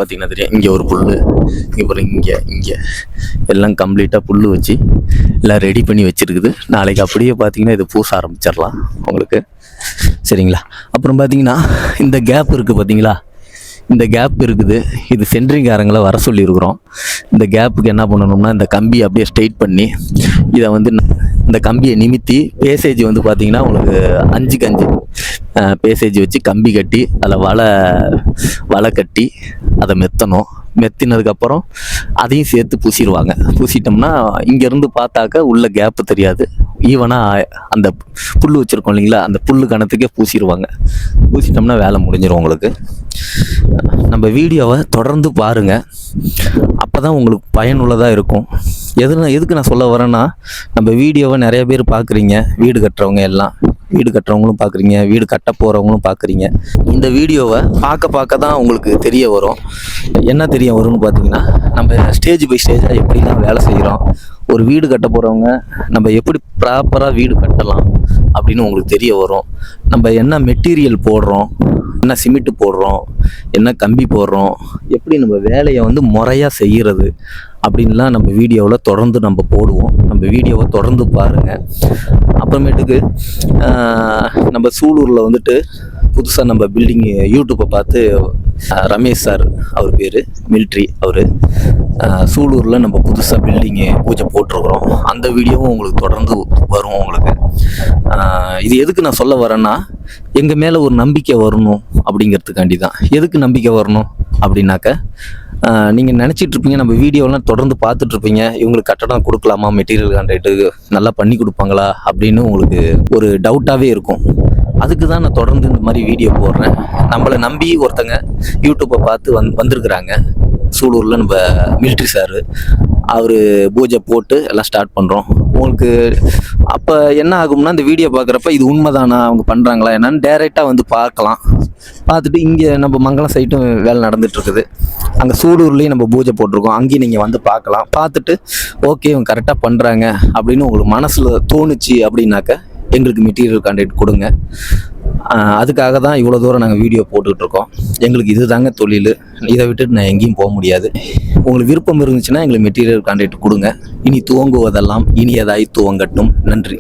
பார்த்தீங்கன்னா தெரியும். இங்கே ஒரு புல், அப்புறம் இங்கே எல்லாம் கம்ப்ளீட்டாக புல் வச்சு எல்லாம் ரெடி பண்ணி வச்சுருக்குது. நாளைக்கு அப்படியே பார்த்தீங்கன்னா இது பூச ஆரம்பிச்சிடலாம் உங்களுக்கு. சரிங்களா? அப்புறம் பார்த்தீங்கன்னா இந்த கேப் இருக்குது பார்த்தீங்களா, இந்த கேப் இருக்குது. இது சென்ட்ரிங்காரங்களை வர சொல்லியிருக்கிறோம். இந்த கேப்புக்கு என்ன பண்ணணும்னா, இந்த கம்பியை அப்படியே ஸ்ட்ரெயிட் பண்ணி இதை வந்து இந்த கம்பியை நிமித்தி பேசேஜ் வந்து பார்த்திங்கன்னா உங்களுக்கு 5க்கு 5 பேசேஜ் வச்சு கம்பி கட்டி அதில் வலை கட்டி அதை மெத்தணும். மெத்தினதுக்கப்புறம் அதையும் சேர்த்து பூசிடுவாங்க. பூசிட்டோம்னா இங்கேருந்து பார்த்தாக்க உள்ள கேப்பு தெரியாது. ஈவனாக அந்த புல் வச்சுருக்கோம் இல்லைங்களா, அந்த புல் கணத்துக்கே பூசிடுவாங்க. பூசிட்டோம்னா வேலை முடிஞ்சிடும் உங்களுக்கு. நம்ம வீடியோவை தொடர்ந்து பாருங்கள், அப்போ தான் உங்களுக்கு பயனுள்ளதாக இருக்கும். எதுக்கு நான் சொல்ல வரேன்னா, நம்ம வீடியோவை நிறைய பேர் பார்க்குறீங்க, வீடு கட்டுறவங்களும் பார்க்குறீங்க, வீடு கட்ட போகிறவங்களும் பார்க்குறீங்க. இந்த வீடியோவை பார்க்க தான் உங்களுக்கு தெரிய வரும். என்ன தெரிய வரும்னு பார்த்தீங்கன்னா, நம்ம ஸ்டேஜ் பை ஸ்டேஜாக எப்படிலாம் வேலை செய்கிறோம், ஒரு வீடு கட்ட போகிறவங்க நம்ம எப்படி ப்ராப்பராக வீடு கட்டலாம் அப்படின்னு உங்களுக்கு தெரிய வரும். நம்ம என்ன மெட்டீரியல் போடுறோம், என்ன சிமெண்ட் போடுறோம், என்ன கம்பி போடுறோம், எப்படி நம்ம வேலையை வந்து முறையாக செய்கிறது அப்படின்லாம் நம்ம வீடியோவில் தொடர்ந்து நம்ம போடுவோம். நம்ம வீடியோவை தொடர்ந்து பாருங்கள். அப்புறமேட்டுக்கு நம்ம சூலூரில் வந்துட்டு புதுசாக நம்ம பில்டிங்கு யூடியூப்பை பார்த்து ரமேஷ் சார், அவர் பேர் மில்ட்ரி, அவர் சூலூரில் நம்ம புதுசாக பில்டிங்கு பூஜை போட்டிருக்கிறோம். அந்த வீடியோவும் உங்களுக்கு தொடர்ந்து வரும் உங்களுக்கு. இது எதுக்கு நான் சொல்ல வரேன்னா, எங்கள் மேலே ஒரு நம்பிக்கை வரணும் அப்படிங்கிறதுக்காண்டி தான். எதுக்கு நம்பிக்கை வரணும் அப்படின்னாக்க, நீங்கள் நினச்சிட்ருப்பீங்க நம்ம வீடியோலாம் தொடர்ந்து பார்த்துட்ருப்பீங்க, இவங்களுக்கு கட்டணம் கொடுக்கலாமா, மெட்டீரியல் கான்ட்ராக்ட்டு நல்லா பண்ணி கொடுப்பாங்களா அப்படின்னு உங்களுக்கு ஒரு டவுட்டாகவே இருக்கும். அதுக்கு தான் நான் தொடர்ந்து இந்த மாதிரி வீடியோ போடுறேன். நம்மளை நம்பி ஒருத்தங்க யூடியூப்பை பார்த்து வந்திருக்கிறாங்க. சூலூரில் நம்ம மில்ட்ரி சார், அவர் பூஜை போட்டு எல்லாம் ஸ்டார்ட் பண்ணுறோம். உங்களுக்கு அப்போ என்ன ஆகும்னா, இந்த வீடியோ பார்க்குறப்ப இது உண்மைதானா, அவங்க பண்ணுறாங்களா என்னன்னு டைரெக்டாக வந்து பார்க்கலாம். பார்த்துட்டு இங்கே நம்ம மங்களம் சைட்டும் வேலை நடந்துகிட்ருக்குது, அங்கே சூலூர்லேயும் நம்ம பூஜை போட்டிருக்கோம், அங்கேயும் நீங்கள் வந்து பார்க்கலாம். பார்த்துட்டு ஓகே இவங்க கரெக்டாக பண்ணுறாங்க அப்படின்னு உங்களுக்கு மனசில் தோணுச்சு அப்படின்னாக்க எங்களுக்கு மெட்டீரியல் கான்ட்ராக்ட் கொடுங்க. அதுக்காக தான் இவ்வளோ தூரம் நாங்கள் வீடியோ போட்டுக்கிட்டுருக்கோம். எங்களுக்கு இது தாங்க தொழில், இதை விட்டுட்டு நான் எங்கேயும் போக முடியாது. உங்களுக்கு விருப்பம் இருந்துச்சுன்னா எங்களுக்கு மெட்டீரியல் கான்ட்ராக்ட் கொடுங்க. இனி துவங்குவதெல்லாம் இனியதாய் துவங்கட்டும். நன்றி.